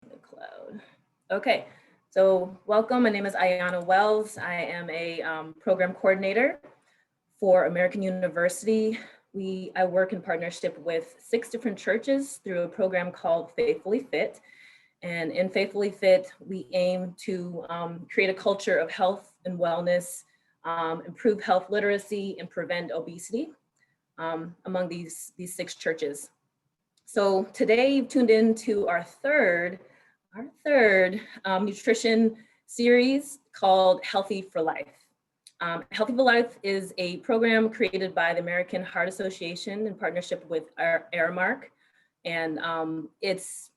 The cloud. Okay, so welcome. My name is Ayana Wells. I am a program coordinator for American University. I work in partnership with 6 different churches through a program called Faithfully Fit. And in Faithfully Fit, we aim to create a culture of health and wellness, improve health literacy, and prevent obesity among these 6 churches. So today you've tuned into our third nutrition series called Healthy for Life. Healthy for Life is a program created by the American Heart Association in partnership with Aramark. And it's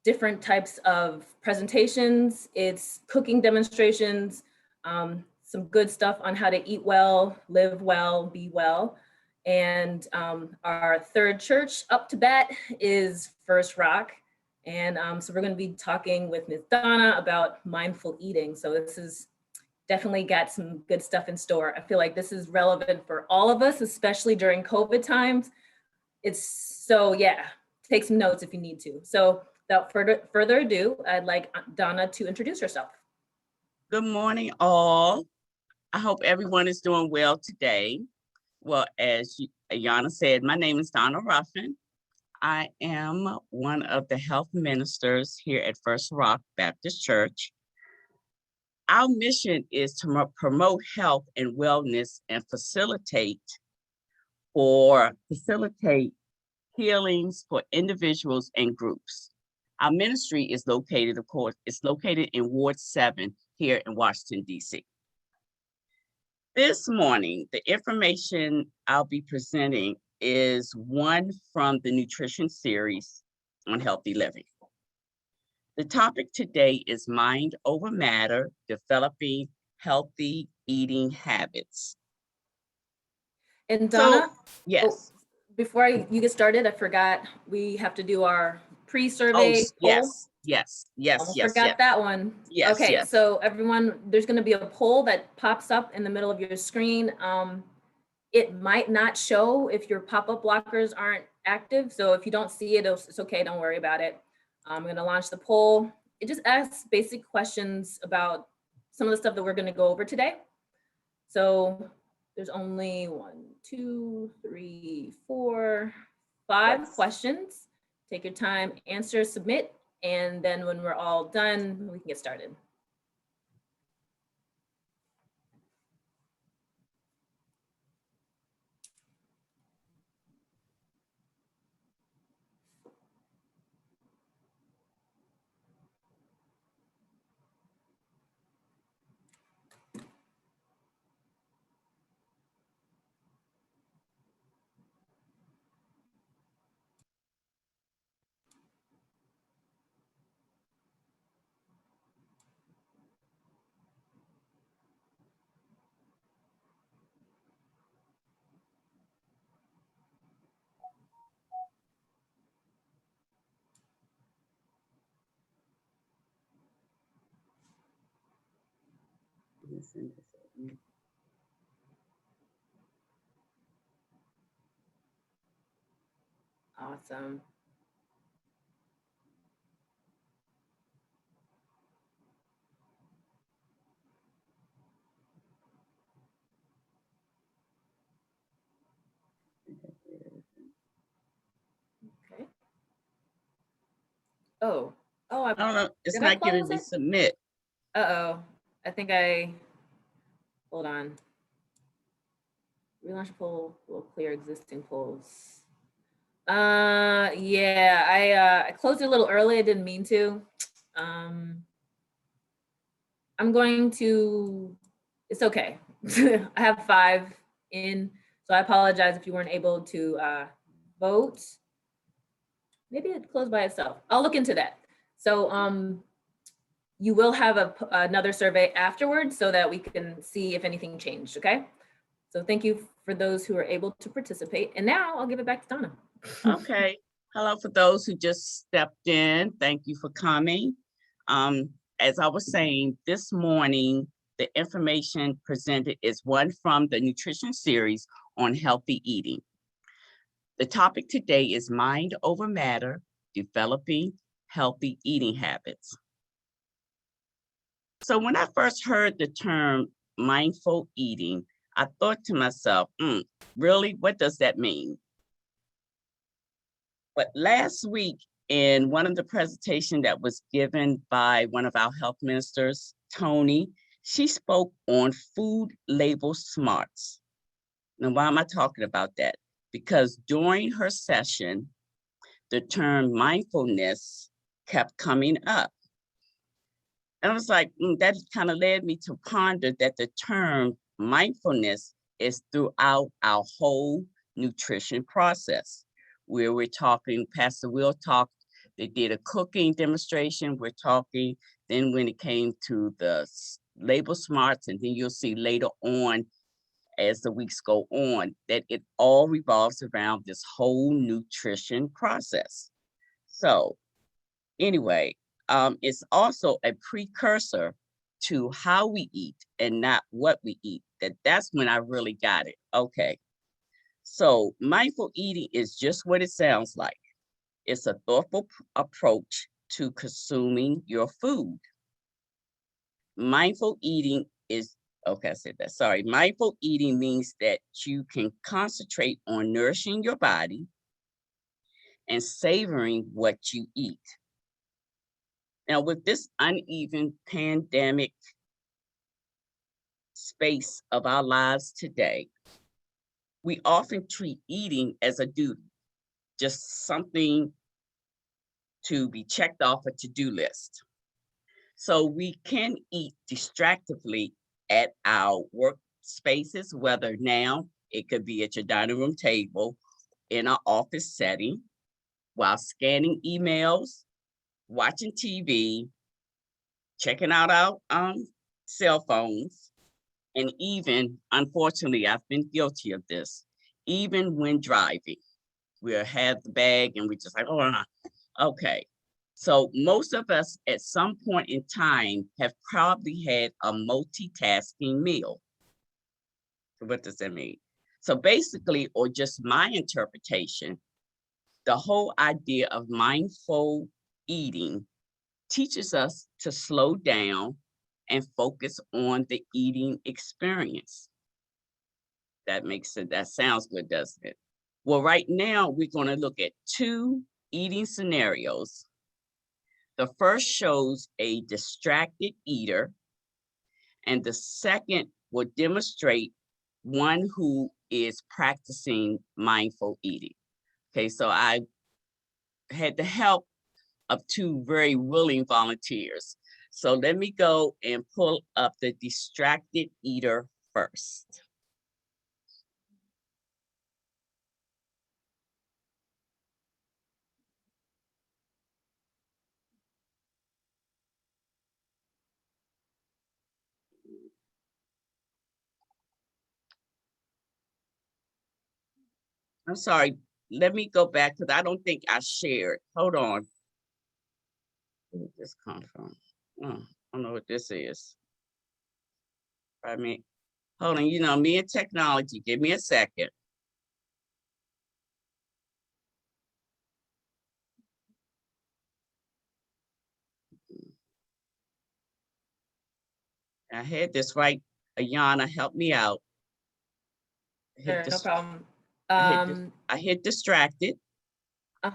different types of presentations, it's cooking demonstrations, some good stuff on how to eat well, live well, be well. And our third church up to bat is First Rock. And so we're going to be talking with Ms. Donna about mindful eating. So this is definitely got some good stuff in store. I feel like this is relevant for all of us, especially during COVID times. Yeah, take some notes if you need to. So without further ado, I'd like Donna to introduce herself. Good morning, all. I hope everyone is doing well today. Well, as Ayana said, my name is Donna Ruffin. I am one of the health ministers here at First Rock Baptist Church. Our mission is to promote health and wellness and facilitate healings for individuals and groups. Our ministry is located, of course, in Ward 7 here in Washington, D.C. This morning, the information I'll be presenting is one from the nutrition series on healthy living. The topic today is Mind Over Matter, Developing Healthy Eating Habits. And Donna, yes. Before you get started, I forgot we have to do our pre-survey poll. Yes. Forgot that one. Yes. Okay, yes. So everyone, there's going to be a poll that pops up in the middle of your screen. It might not show if your pop-up blockers aren't active. So if you don't see it, it's okay. Don't worry about it. I'm going to launch the poll. It just asks basic questions about some of the stuff that we're going to go over today. So there's only 1, 2, 3, 4, 5 questions. Take your time, answer, submit, and then when we're all done, we can get started. Awesome. Okay. Oh, I don't know. It's not giving me submit. Uh-oh. I think hold on. Relaunch poll will clear existing polls. Yeah, I closed it a little early. I didn't mean to. I'm going to, it's okay. I have 5 in, so I apologize if you weren't able to vote. Maybe it closed by itself. I'll look into that. So you will have another survey afterwards so that we can see if anything changed, okay? So thank you for those who are able to participate. And now I'll give it back to Donna. Okay. Hello for those who just stepped in. Thank you for coming. As I was saying, this morning, the information presented is one from the nutrition series on healthy eating. The topic today is Mind Over Matter, Developing healthy eating habits. So when I first heard the term mindful eating, I thought to myself, really, what does that mean? But last week, in one of the presentations that was given by one of our health ministers, Tony, she spoke on food label smarts. Now, why am I talking about that? Because during her session, the term mindfulness kept coming up. And I was like, that kind of led me to ponder that the term mindfulness is throughout our whole nutrition process. Where we're talking, Pastor Will talked, they did a cooking demonstration. We're talking, then when it came to the label smarts, and then you'll see later on as the weeks go on, that it all revolves around this whole nutrition process. So anyway, it's also a precursor to how we eat and not what we eat. That's when I really got it. Okay. So mindful eating is just what it sounds like. It's a thoughtful approach to consuming your food. Mindful eating is, okay, I said that. Sorry. Mindful eating means that you can concentrate on nourishing your body and savoring what you eat. Now, with this uneven pandemic space of our lives today, we often treat eating as a duty, just something to be checked off a to-do list. So we can eat distractively at our workspaces, whether now it could be at your dining room table, in an office setting, while scanning emails, watching TV, checking out our cell phones, and even, unfortunately, I've been guilty of this, even when driving. We'll have the bag and we just like, oh, okay. So most of us at some point in time have probably had a multitasking meal. So what does that mean? So basically, or just my interpretation, the whole idea of mindful eating teaches us to slow down and focus on the eating experience. That makes it, that sounds good, doesn't it? Well, right now we're going to look at two eating scenarios. The first shows a distracted eater, and the second will demonstrate one who is practicing mindful eating. Okay, so I had the help of two very willing volunteers. So let me go and pull up the distracted eater first. I'm sorry, let me go back because I don't think I shared. Hold on. Where did this come from? Oh, I don't know what this is. I mean, hold on, you know, me and technology, give me a second. I had this right. Ayana, help me out. Sure, no problem. I hit distracted.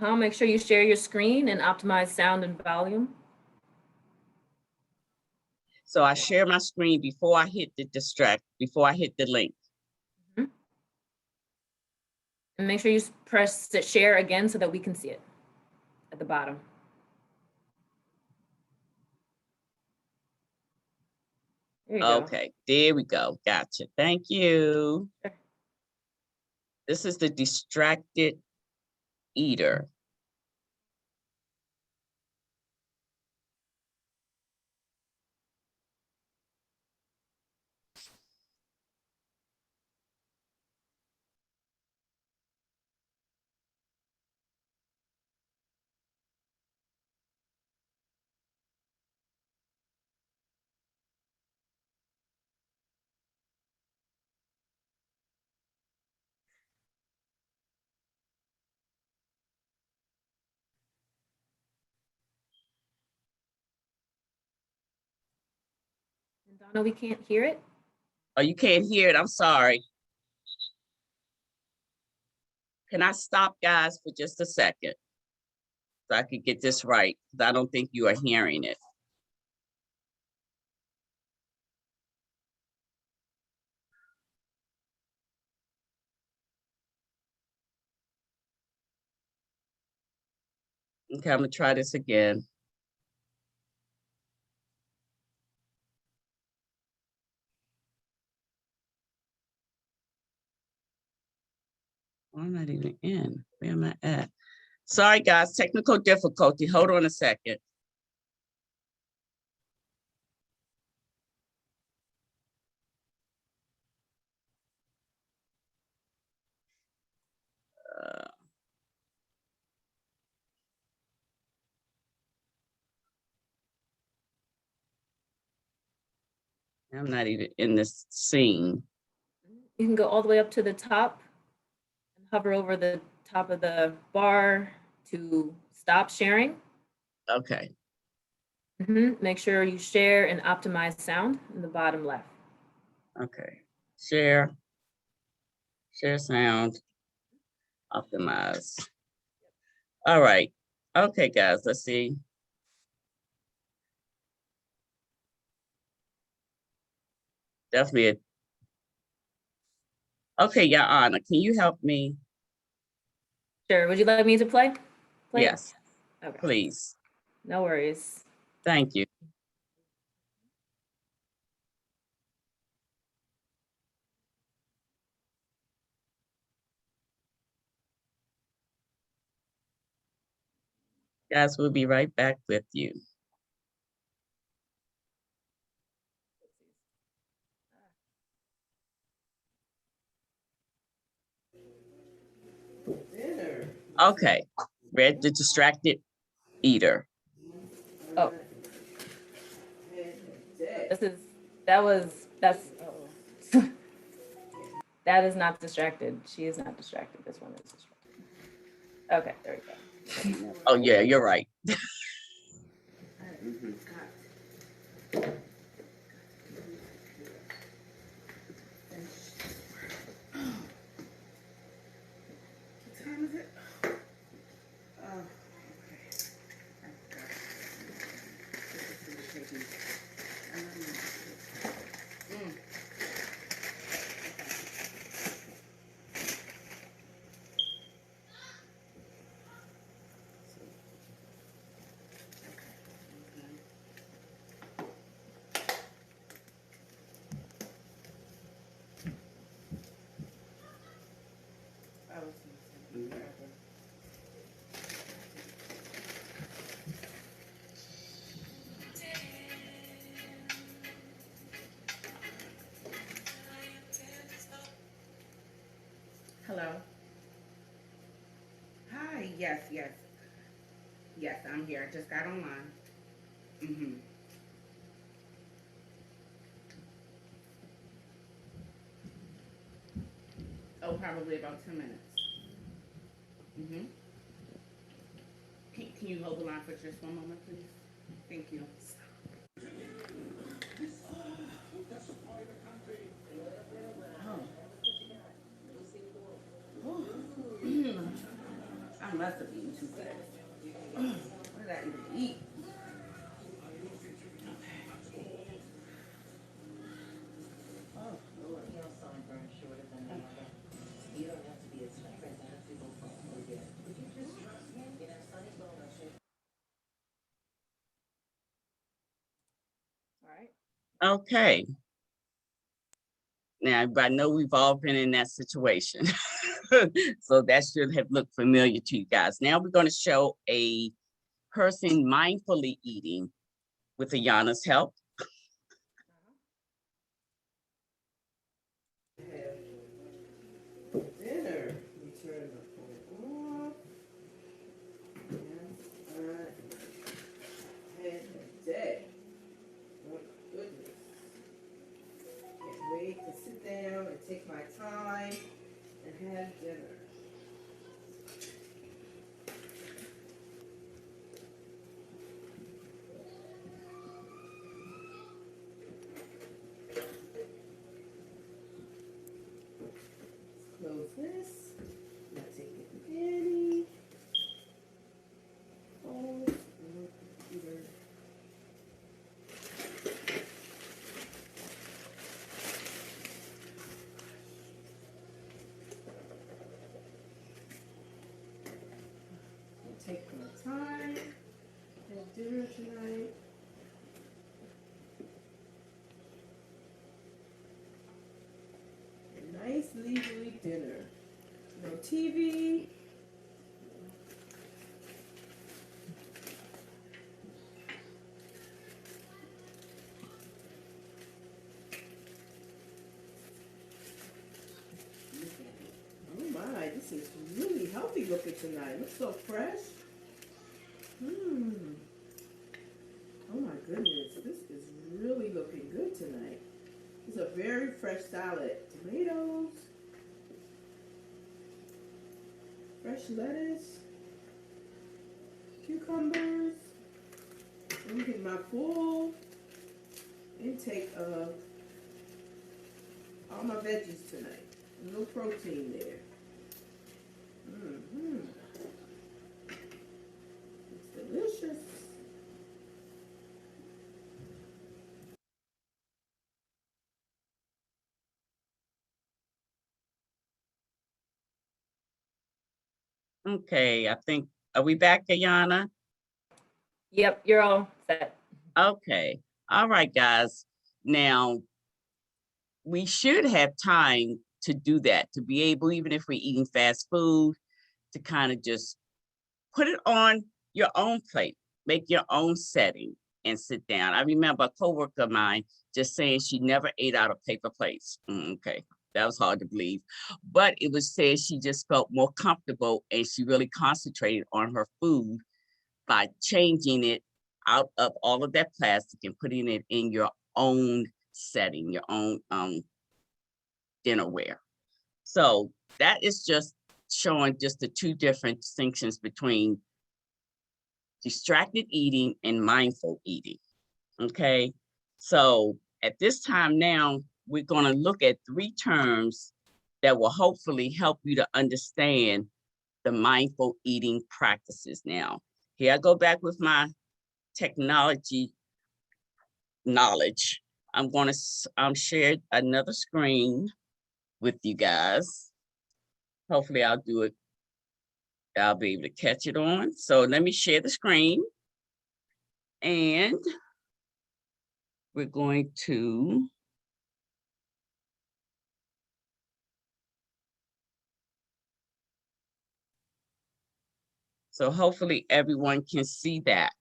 Make sure you share your screen and optimize sound and volume. So I share my screen before I hit before I hit the link. Mhm. And make sure you press the share again so that we can see it at the bottom. There you go. Okay, there we go. Gotcha. Thank you. Sure. This is the distracted eater. Donna, we can't hear it. Oh, you can't hear it. I'm sorry. Can I stop, guys, for just a second so I can get this right? Because I don't think you are hearing it. Okay, I'm gonna try this again. I'm not even in. Where am I at? Sorry, guys, technical difficulty. Hold on a second. I'm not even in this scene. You can go all the way up to the top and hover over the top of the bar to stop sharing. Okay. Make sure you share and optimize sound in the bottom left. Okay. Share sound, optimize. All right. Okay, guys, let's see. Definitely. Okay, Your Honor, can you help me? Sure. Would you like me to play? Yes, Okay. please. No worries. Thank you. Guys, we'll be right back with you. Okay, Red the distracted eater. Oh. That is not distracted. She is not distracted. This one is distracted. Okay, there we go. Oh yeah, you're right. Hello. Hi. Yes. Yes, I'm here. I just got online. Oh, probably about 2 minutes. Can you hold the line for just one moment, please? Thank you. I must have eaten too fast. What did I even eat? All right. Okay. Now, I know we've all been in that situation. So that should have looked familiar to you guys. Now we're going to show a person mindfully eating with Ayana's help. Dinner. We turn the phone off. Had a day. Oh goodness. Can't wait to sit down and take my time and have dinner. this. I'm gonna take the Annie. Oh, computer. I'll take my time. Have dinner tonight. A nice leisurely dinner. No TV. Oh my, this is really healthy looking tonight. Looks so fresh. Mmm. Oh my goodness, this is really looking good tonight. It's a very fresh salad. Tomatoes, fresh lettuce, cucumbers. I'm getting my full intake of all my veggies tonight. No protein there. Mm-hmm. It's delicious. Okay, I think, are we back, Ayana? Yep, you're all set. Okay, all right, guys. Now, we should have time to do that, to be able, even if we're eating fast food, to kind of just put it on your own plate, make your own setting and sit down. I remember a coworker of mine just saying she never ate out of paper plates. Okay, that was hard to believe. But it was said she just felt more comfortable and she really concentrated on her food by changing it out of all of that plastic and putting it in your own setting, your own dinnerware. So that is just showing just the two different distinctions between distracted eating and mindful eating. Okay, so at this time now, we're going to look at three terms that will hopefully help you to understand the mindful eating practices. Now, here I go back with my technology knowledge. I'm going to share another screen with you guys. Hopefully I'll do it. I'll be able to catch it on. So let me share the screen. And we're going to so hopefully everyone can see that.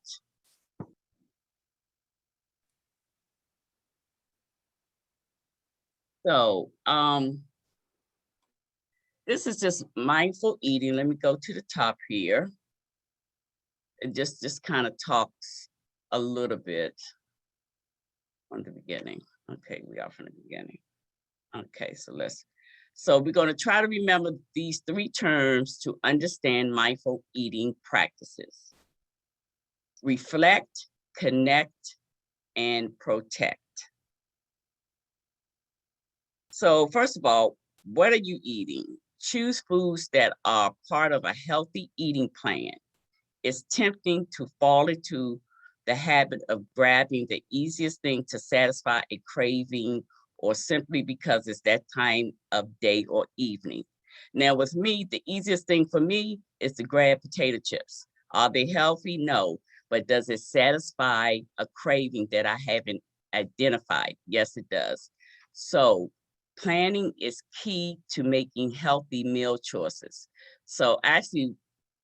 So this is just mindful eating. Let me go to the top here. It just kind of talks a little bit from the beginning. Okay, we are from the beginning. Okay, so we're going to try to remember these three terms to understand mindful eating practices. Reflect, connect, and protect. So first of all, what are you eating? Choose foods that are part of a healthy eating plan. It's tempting to fall into the habit of grabbing the easiest thing to satisfy a craving or simply because it's that time of day or evening. Now with me, the easiest thing for me is to grab potato chips. Are they healthy? No. But does it satisfy a craving that I haven't identified? Yes, it does. So planning is key to making healthy meal choices. So actually,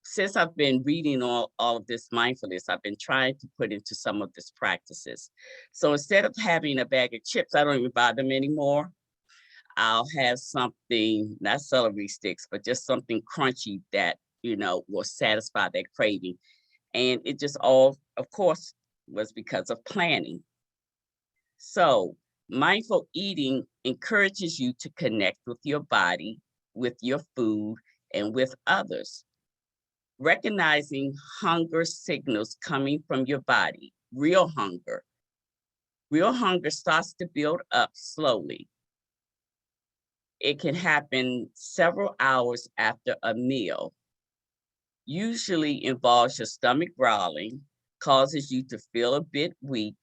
since I've been reading all of this mindfulness, I've been trying to put into some of these practices. So instead of having a bag of chips, I don't even buy them anymore. I'll have something, not celery sticks, but just something crunchy that, will satisfy that craving. And it just all, of course, was because of planning. So mindful eating encourages you to connect with your body, with your food, and with others. Recognizing hunger signals coming from your body, real hunger. Real hunger starts to build up slowly. It can happen several hours after a meal. Usually involves your stomach growling, causes you to feel a bit weak,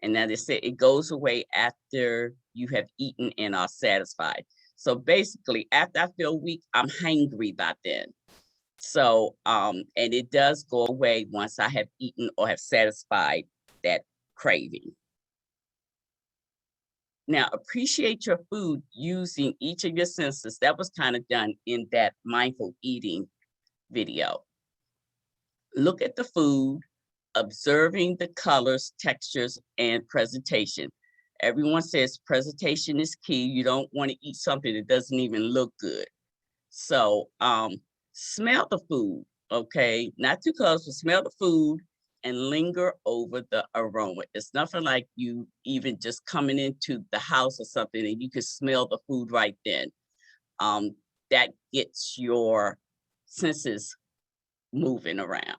and then they say it goes away after you have eaten and are satisfied. So basically, after I feel weak, I'm hangry by then. So, and it does go away once I have eaten or have satisfied that craving. Now, appreciate your food using each of your senses. That was kind of done in that mindful eating video. Look at the food, observing the colors, textures, and presentation. Everyone says presentation is key. You don't want to eat something that doesn't even look good. So smell the food, okay? Not too close, but smell the food and linger over the aroma. It's nothing like you even just coming into the house or something and you can smell the food right then. That gets your senses moving around.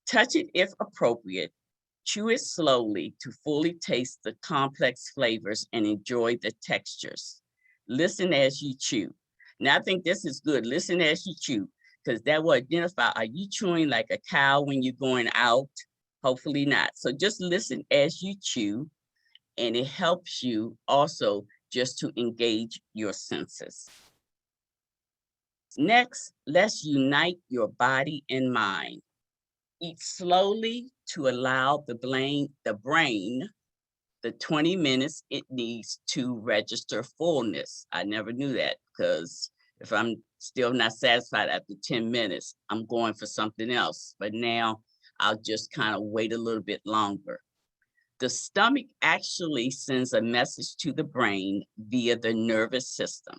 Touch it if appropriate. Chew it slowly to fully taste the complex flavors and enjoy the textures. Listen as you chew. Now, I think this is good. Listen as you chew, because that will identify, are you chewing like a cow when you're going out? Hopefully not. So just listen as you chew, and it helps you also just to engage your senses. Next, let's unite your body and mind. Eat slowly to allow the brain the 20 minutes it needs to register fullness. I never knew that, because if I'm still not satisfied after 10 minutes, I'm going for something else. But now I'll just kind of wait a little bit longer. The stomach actually sends a message to the brain via the nervous system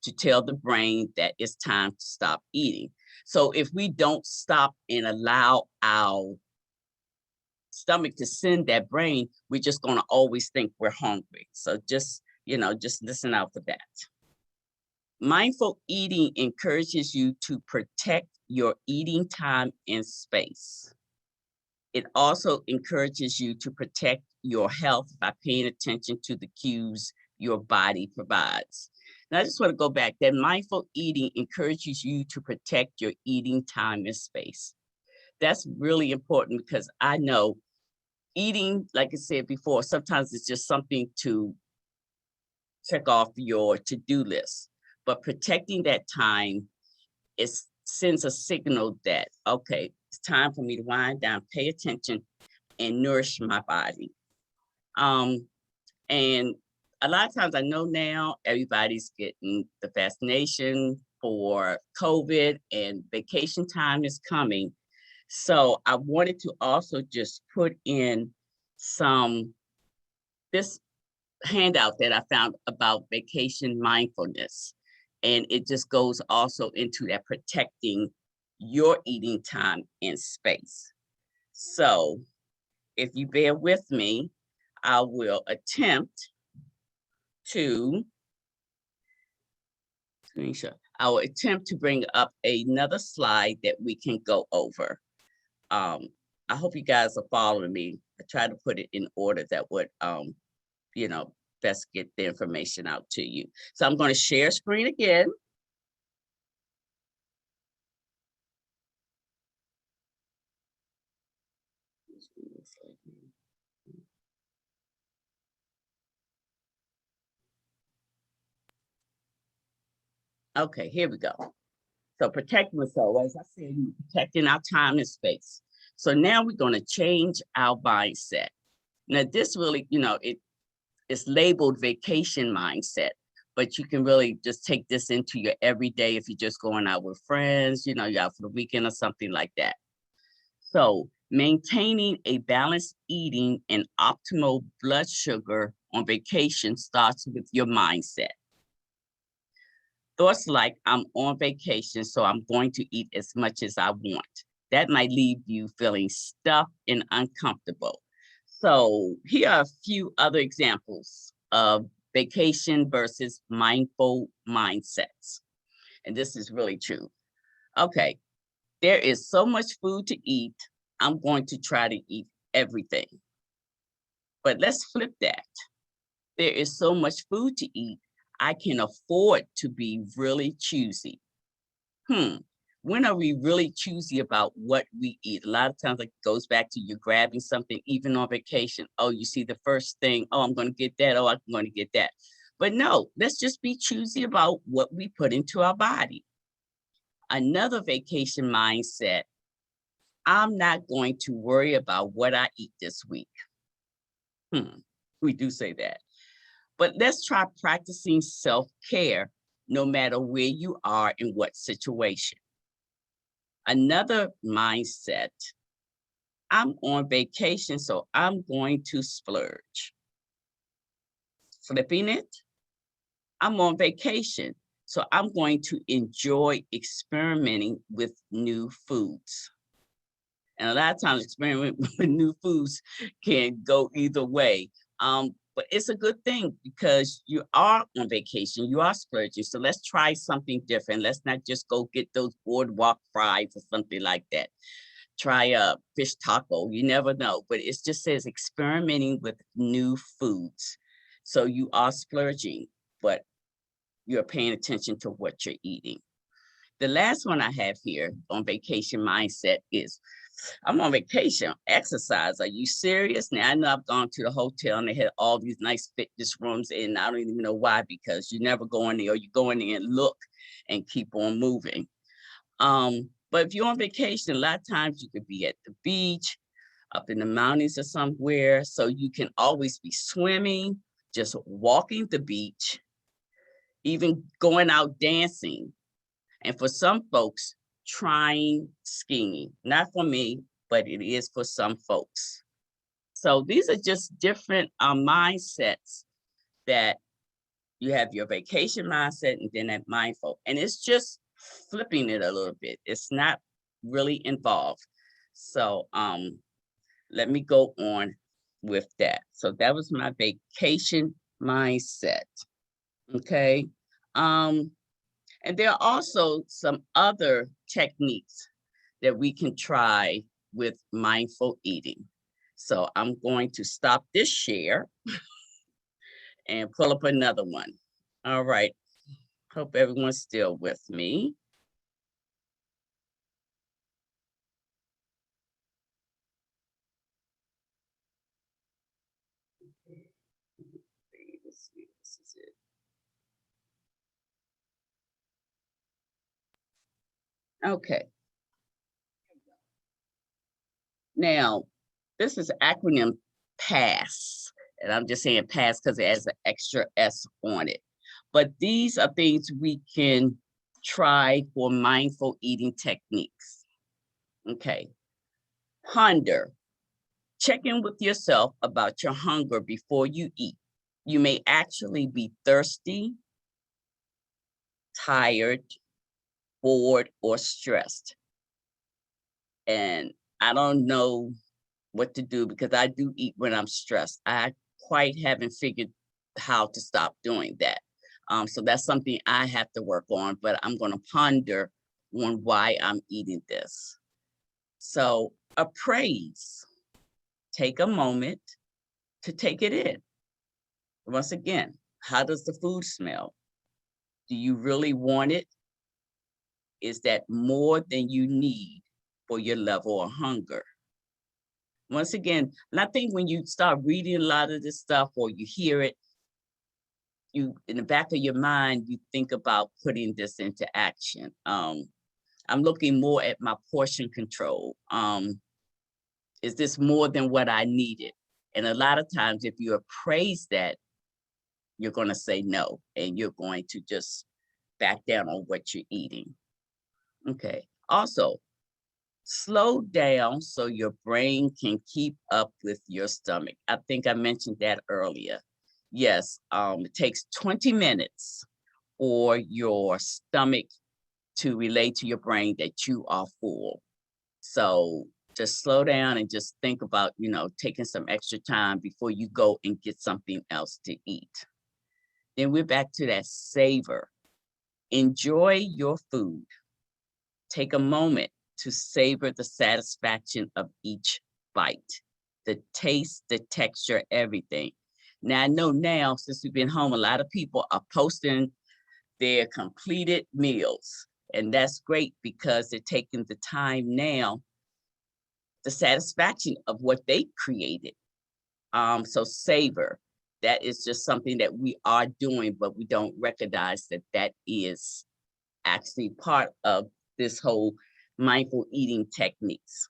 to tell the brain that it's time to stop eating. So if we don't stop and allow our stomach to send that brain, we're just going to always think we're hungry. So just listen out for that. Mindful eating encourages you to protect your eating time and space. It also encourages you to protect your health by paying attention to the cues your body provides. Now, I just want to go back. That mindful eating encourages you to protect your eating time and space. That's really important, because I know eating, like I said before, sometimes it's just something to check off your to-do list. But protecting that time sends a signal that, okay, it's time for me to wind down, pay attention, and nourish my body. And a lot of times I know now everybody's getting the vaccination for COVID and vacation time is coming. So I wanted to also just put in this handout that I found about vacation mindfulness. And it just goes also into that protecting your eating time and space. So if you bear with me, I will attempt to bring up another slide that we can go over. I hope you guys are following me. I try to put it in order that would, best get the information out to you. So I'm going to share screen again. Okay, here we go. So protecting myself, as I said, protecting our time and space. So now we're going to change our mindset. Now this really, it's labeled vacation mindset, but you can really just take this into your everyday if you're just going out with friends, you're out for the weekend or something like that. So maintaining a balanced eating and optimal blood sugar on vacation starts with your mindset. Thoughts like, I'm on vacation, so I'm going to eat as much as I want. That might leave you feeling stuffed and uncomfortable. So here are a few other examples of vacation versus mindful mindsets. And this is really true. Okay, there is so much food to eat. I'm going to try to eat everything. But let's flip that. There is so much food to eat. I can afford to be really choosy. When are we really choosy about what we eat? A lot of times it goes back to you grabbing something, even on vacation. Oh, you see the first thing. Oh, I'm going to get that. Oh, I'm going to get that. But no, let's just be choosy about what we put into our body. Another vacation mindset. I'm not going to worry about what I eat this week. We do say that. But let's try practicing self-care no matter where you are in what situation. Another mindset, I'm on vacation, so I'm going to splurge. Flipping it, I'm on vacation, so I'm going to enjoy experimenting with new foods. And a lot of times experimenting with new foods can go either way. But it's a good thing because you are on vacation, you are splurging. So let's try something different. Let's not just go get those boardwalk fries or something like that. Try a fish taco, you never know. But it just says experimenting with new foods. So you are splurging, but you're paying attention to what you're eating. The last one I have here on vacation mindset is I'm on vacation, exercise. Are you serious? Now, I know I've gone to the hotel and they had all these nice fitness rooms and I don't even know why, because you never go in there or you go in there and look and keep on moving. But if you're on vacation, a lot of times you could be at the beach, up in the mountains or somewhere. So you can always be swimming, just walking the beach, even going out dancing. And for some folks, trying skiing. Not for me, but it is for some folks. So these are just different mindsets that you have your vacation mindset and then that mindful. And it's just flipping it a little bit. It's not really involved. So let me go on with that. So that was my vacation mindset. Okay. And there are also some other techniques that we can try with mindful eating. So I'm going to stop this share and pull up another one. All right. Hope everyone's still with me. Let's see, this is it. Okay. Now, this is acronym PASS. And I'm just saying PASS because it has an extra S on it. But these are things we can try for mindful eating techniques. Okay. Hunger. Check in with yourself about your hunger before you eat. You may actually be thirsty, tired, bored, or stressed. And I don't know what to do because I do eat when I'm stressed. I quite haven't figured how to stop doing that. So that's something I have to work on, but I'm going to ponder on why I'm eating this. So appraise, take a moment to take it in. Once again, how does the food smell? Do you really want it? Is that more than you need for your level of hunger? Once again, and I think when you start reading a lot of this stuff or you hear it, you in the back of your mind, you think about putting this into action. I'm looking more at my portion control. Is this more than what I needed? And a lot of times, if you appraise that, you're going to say no, and you're going to just back down on what you're eating. Okay. Also, slow down so your brain can keep up with your stomach. I think I mentioned that earlier. Yes, it takes 20 minutes for your stomach to relay to your brain that you are full. So just slow down and just think about, taking some extra time before you go and get something else to eat. Then we're back to that savor. Enjoy your food. Take a moment to savor the satisfaction of each bite, the taste, the texture, everything. Now, I know now, since we've been home, a lot of people are posting their completed meals. And that's great because they're taking the time now, the satisfaction of what they created. So savor, that is just something that we are doing, but we don't recognize that that is actually part of this whole mindful eating techniques.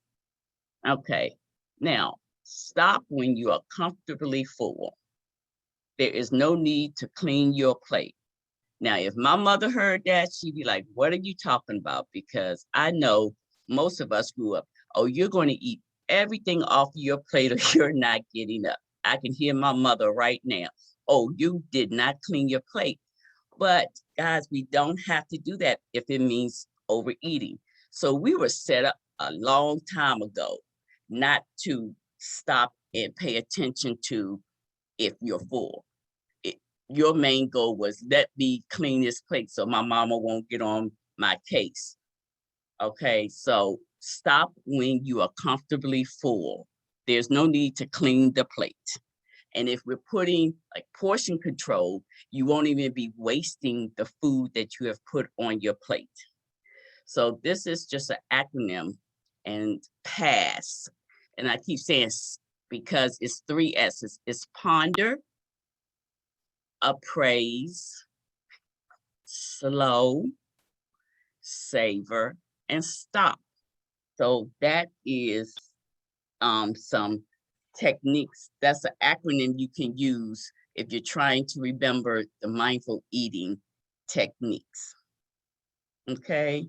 Okay, now stop when you are comfortably full. There is no need to clean your plate. Now, if my mother heard that, she'd be like, what are you talking about? Because I know most of us grew up, oh, you're going to eat everything off your plate or you're not getting up. I can hear my mother right now. Oh, you did not clean your plate. But guys, we don't have to do that if it means overeating. So we were set up a long time ago not to stop and pay attention to if you're full. Your main goal was let me clean this plate so my mama won't get on my case. Okay, so stop when you are comfortably full. There's no need to clean the plate. And if we're putting like portion control, you won't even be wasting the food that you have put on your plate. So this is just an acronym, and PASS. And I keep saying because it's 3 S's. It's ponder, appraise, slow, savor, and stop. So that is some techniques. That's an acronym you can use if you're trying to remember the mindful eating techniques. Okay.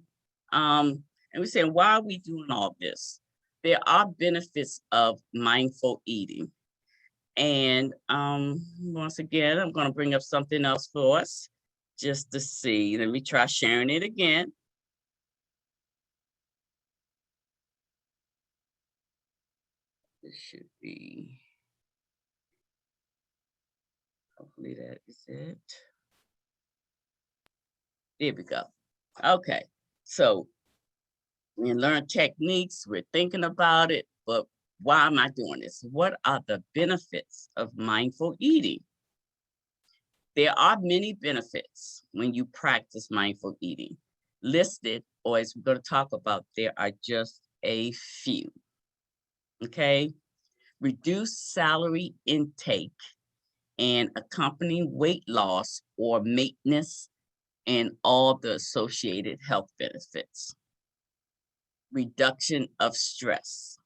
And we're saying, why are we doing all this? There are benefits of mindful eating. And once again, I'm going to bring up something else for us just to see. Let me try sharing it again. This should be, hopefully that is it. There we go. Okay, so we learn techniques, we're thinking about it, but why am I doing this? What are the benefits of mindful eating? There are many benefits when you practice mindful eating. Listed, or as we're going to talk about, there are just a few. Okay, reduce salary intake and accompanying weight loss or maintenance and all the associated health benefits. Reduction of stress.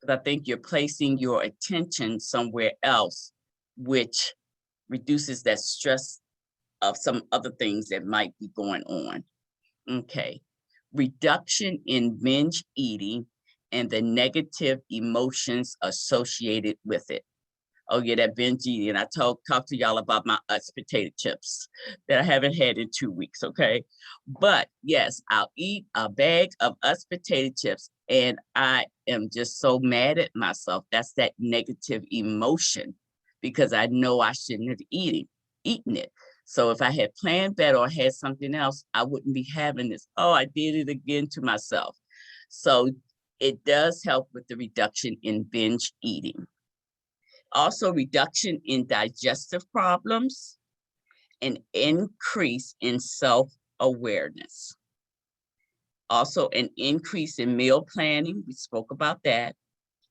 Because I think you're placing your attention somewhere else, which reduces that stress of some other things that might be going on. Okay. Reduction in binge eating and the negative emotions associated with it. Oh yeah, that binge eating. I talked to y'all about my Utz potato chips that I haven't had in 2 weeks, okay? But yes, I'll eat a bag of Utz potato chips and I am just so mad at myself. That's that negative emotion because I know I shouldn't have eaten it. So if I had planned better or had something else, I wouldn't be having this. Oh, I did it again to myself. So it does help with the reduction in binge eating. Also, reduction in digestive problems, an increase in self-awareness. Also, an increase in meal planning, we spoke about that,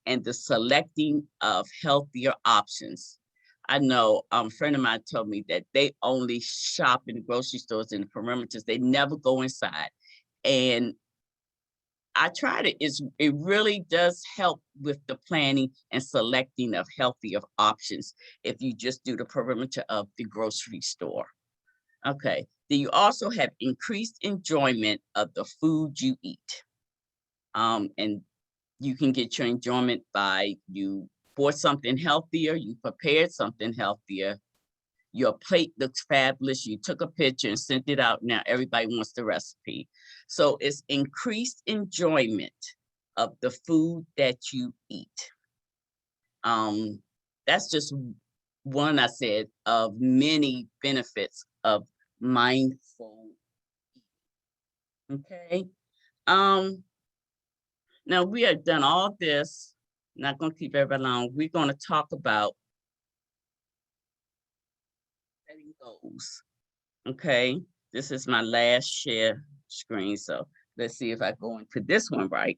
and the selecting of healthier options. I know a friend of mine told me that they only shop in the grocery stores in the perimeters. They never go inside. And I tried it. It really does help with the planning and selecting of healthier options if you just do the perimeter of the grocery store. Okay. Then you also have increased enjoyment of the food you eat. And you can get your enjoyment by you bought something healthier, you prepared something healthier, your plate looks fabulous, you took a picture and sent it out, now everybody wants the recipe. So it's increased enjoyment of the food that you eat. That's just one, I said, of many benefits of mindful eating. Okay. Now we have done all this, not going to keep everybody long. We're going to talk about setting goals. Okay, this is my last share screen. So let's see if I go into this one right.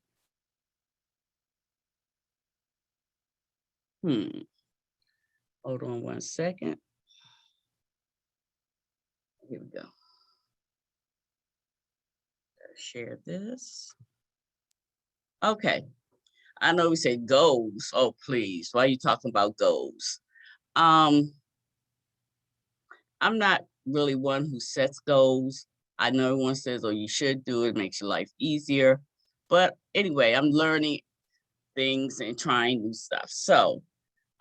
Hold on one second. Here we go. Share this. Okay. I know we say goals. Oh, please. Why are you talking about goals? I'm not really one who sets goals. I know everyone says, oh, you should do it, makes your life easier. But anyway, I'm learning things and trying new stuff. So,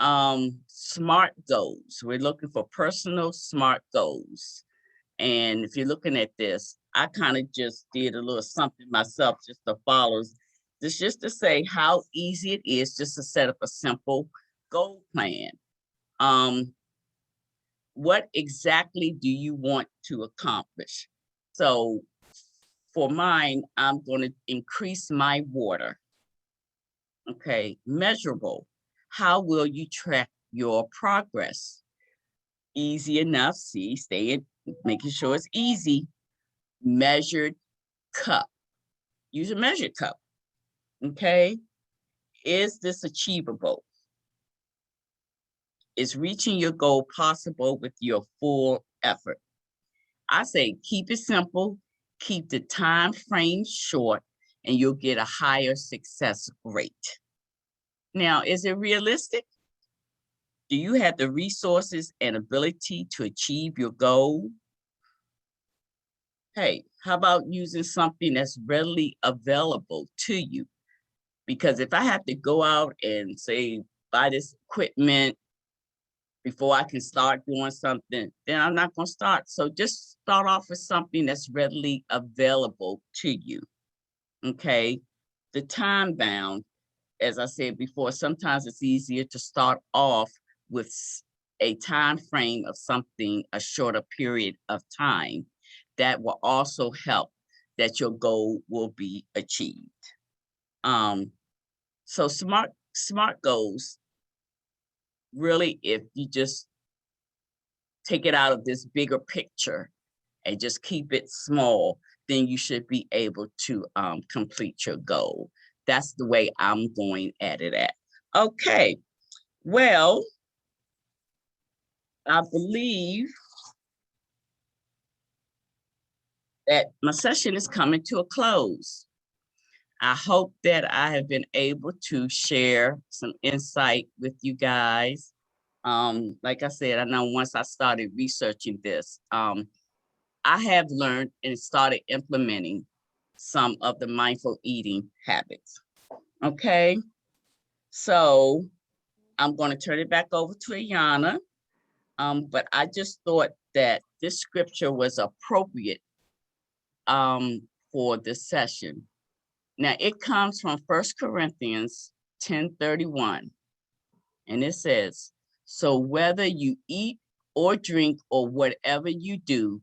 SMART goals. We're looking for personal SMART goals. And if you're looking at this, I kind of just did a little something myself just to follow. This just to say how easy it is just to set up a simple goal plan. What exactly do you want to accomplish? So for mine, I'm going to increase my water. Okay, measurable. How will you track your progress? Easy enough. See, making sure it's easy. Measured cup. Use a measured cup. Okay. Is this achievable? Is reaching your goal possible with your full effort? I say keep it simple, keep the time frame short, and you'll get a higher success rate. Now, is it realistic? Do you have the resources and ability to achieve your goal? Hey, how about using something that's readily available to you? Because if I have to go out and say, buy this equipment before I can start doing something, then I'm not going to start. So just start off with something that's readily available to you. Okay. The time bound, as I said before, sometimes it's easier to start off with a time frame of something, a shorter period of time that will also help that your goal will be achieved. So SMART goals, really, if you just take it out of this bigger picture and just keep it small, then you should be able to complete your goal. That's the way I'm going at it at. Okay, well, I believe that my session is coming to a close. I hope that I have been able to share some insight with you guys. Like I said, I know once I started researching this, I have learned and started implementing some of the mindful eating habits. Okay, so I'm going to turn it back over to Ayana. But I just thought that this scripture was appropriate for this session. Now it comes from 1 Corinthians 10:31, and it says, so whether you eat or drink or whatever you do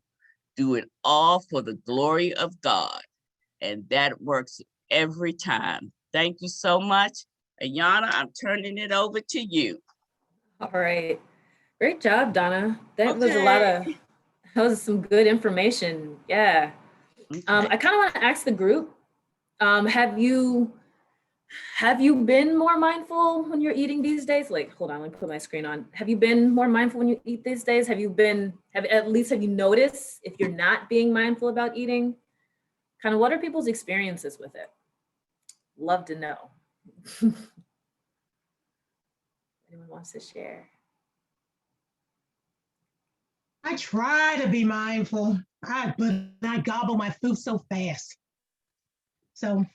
it all for the glory of God. And that works every time. Thank you so much. Ayana, I'm turning it over to you. All right. Great job, Donna. That was some good information. Yeah. Okay. I kind of want to ask the group, have you been more mindful when you're eating these days? Like, hold on, let me put my screen on. Have you been more mindful when you eat these days? Have you noticed if you're not being mindful about eating? Kind of what are people's experiences with it? Love to know. Anyone wants to share? I try to be mindful, but I gobble my food so fast.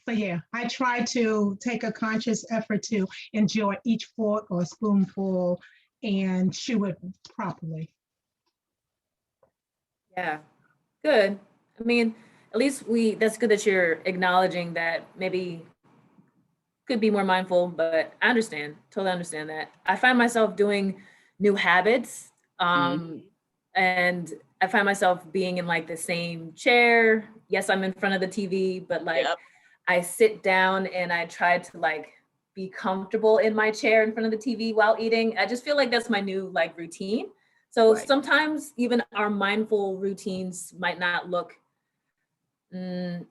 But yeah, I try to take a conscious effort to enjoy each fork or spoonful and chew it properly. Yeah, good. I mean, at least that's good that you're acknowledging that maybe could be more mindful, but I totally understand that. I find myself doing new habits, and I find myself being in like the same chair. Yes, I'm in front of the TV, but like I sit down and I try to like be comfortable in my chair in front of the TV while eating. I just feel like that's my new like routine. So Right. sometimes even our mindful routines might not look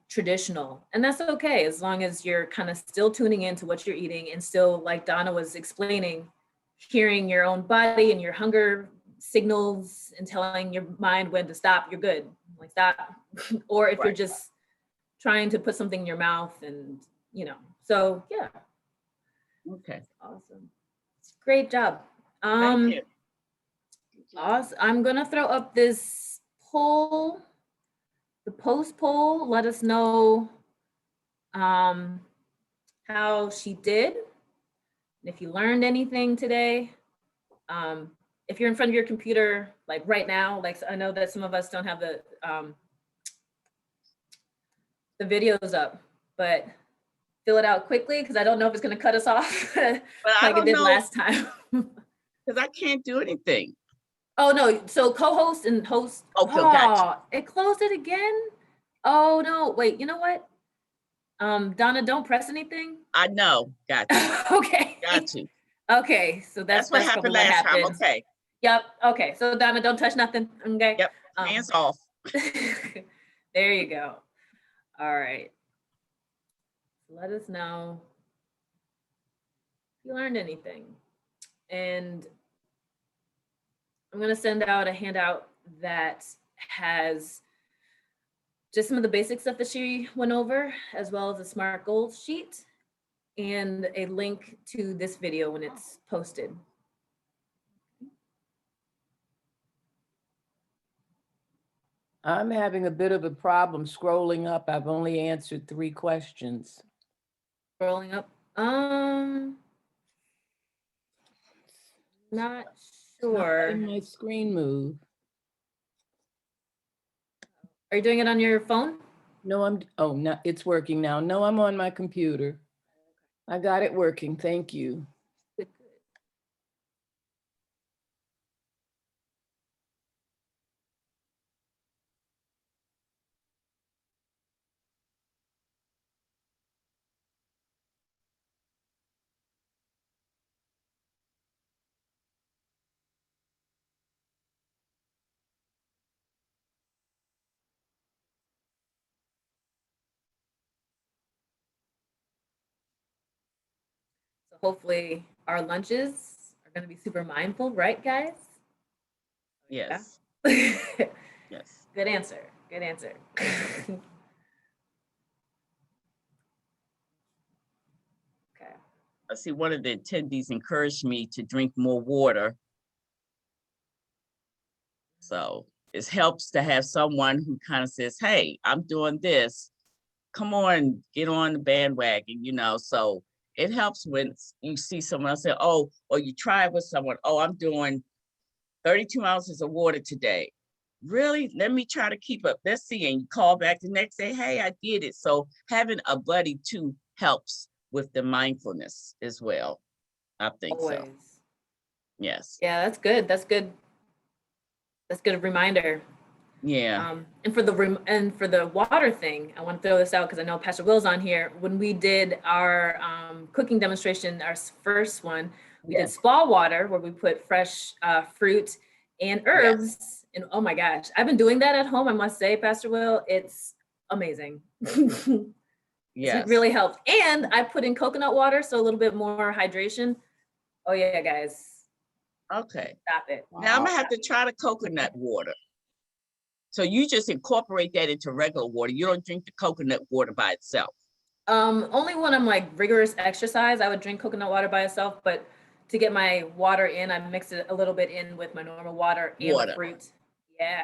traditional, and that's okay as long as you're kind of still tuning into what you're eating and still, like Donna was explaining, hearing your own body and your hunger signals and telling your mind when to stop. You're good, like stop. Or if you're Right. just trying to put something in your mouth and so yeah. Okay. Awesome. Great job. Thank you. Awesome. I'm gonna throw up this poll, the post poll. Let us know how she did, and if you learned anything today. If you're in front of your computer, like right now, like I know that some of us don't have the videos up, but fill it out quickly because I don't know if it's gonna cut us off But I like it don't did know, last time. because I can't do anything. Oh no, so co-host and host. Okay, gotcha. Oh, it closed it again. Oh no, wait, you know what? Donna, don't press anything. I know. Got you. Okay. Got you. Okay, so That's what happened probably what last time. happened. Okay. Yep. Okay, so Donna, don't touch nothing. Okay. Yep. Hands off. There you go. All right. Let us know if you learned anything. And I'm going to send out a handout that has just some of the basic stuff that she went over, as well as a SMART goals sheet and a link to this video when it's posted. I'm having a bit of a problem scrolling up. I've only answered 3 questions. Scrolling up. Not It's not sure. letting my screen move. Are you doing it on your phone? No, oh, no, it's working now. No, I'm on my computer. I got it working. Thank you. Good, good. So hopefully our lunches are going to be super mindful, right, guys? Yes. Yeah. Yes. Good answer. Good answer. Okay. I see one of the attendees encouraged me to drink more water. So it helps to have someone who kind of says, hey, I'm doing this. Come on, get on the bandwagon, So it helps when you see someone else say, oh, or you try with someone, oh, I'm doing 32 ounces of water today. Really? Let me try to keep up. Let's see. And you call back the next day, hey, I did it. So having a buddy too helps with the mindfulness as well. I think so. Always. Yes. Yeah, that's good. That's good. That's a good reminder. Yeah. And for the water thing, I want to throw this out because I know Pastor Will's on here. When we did our cooking demonstration, our first one, we did spa water where we put fresh fruit and herbs. Yes. And oh my gosh, I've been doing that at home. I must say, Pastor Will, it's amazing. Yes. It really helps. And I put in coconut water, so a little bit more hydration. Oh yeah, guys. Okay. Stop it. Now I'm gonna have to try the coconut water. So you just incorporate that into regular water. You don't drink the coconut water by itself. Only when I'm like rigorous exercise, I would drink coconut water by itself, but to get my water in, I mix it a little bit in with my normal water and the fruit. Yeah.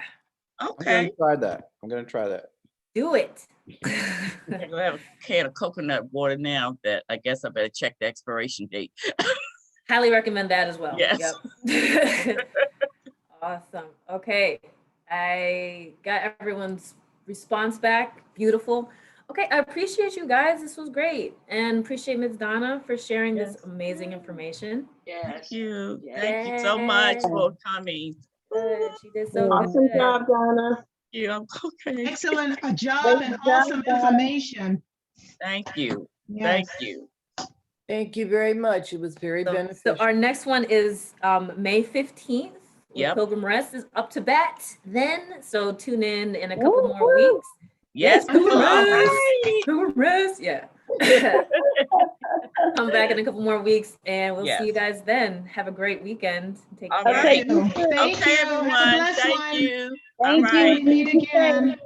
Okay. I'm gonna try that. Do it. I have a can of coconut water now that I guess I better check the expiration date. Highly recommend that as well. Yes. Yep. Awesome. Okay. I got everyone's response back. Beautiful. Okay, I appreciate you guys. This was great. And appreciate Ms. Donna for sharing this amazing information. Thank you. Thank you so much for coming. Good. She did so Awesome good. job, Donna. Yeah, okay. Excellent job and awesome information. Thank you. Yes. Thank you. Thank you very much. It was very So beneficial. our next one is May 15th, Yep. Pilgrim Rest is up to bat then. So tune in a couple more weeks. Yes. Pilgrim all Rest. right. Pilgrim Rest. Yeah. Come back in a couple more weeks and we'll see you Yes. guys then. Have a great weekend. Take All care. right. Thank Okay, you. everyone. Have a blessed Thank one. you. All Thank you. right. We meet again.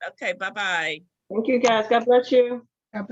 Okay. Bye-bye. Thank you, guys. God bless you.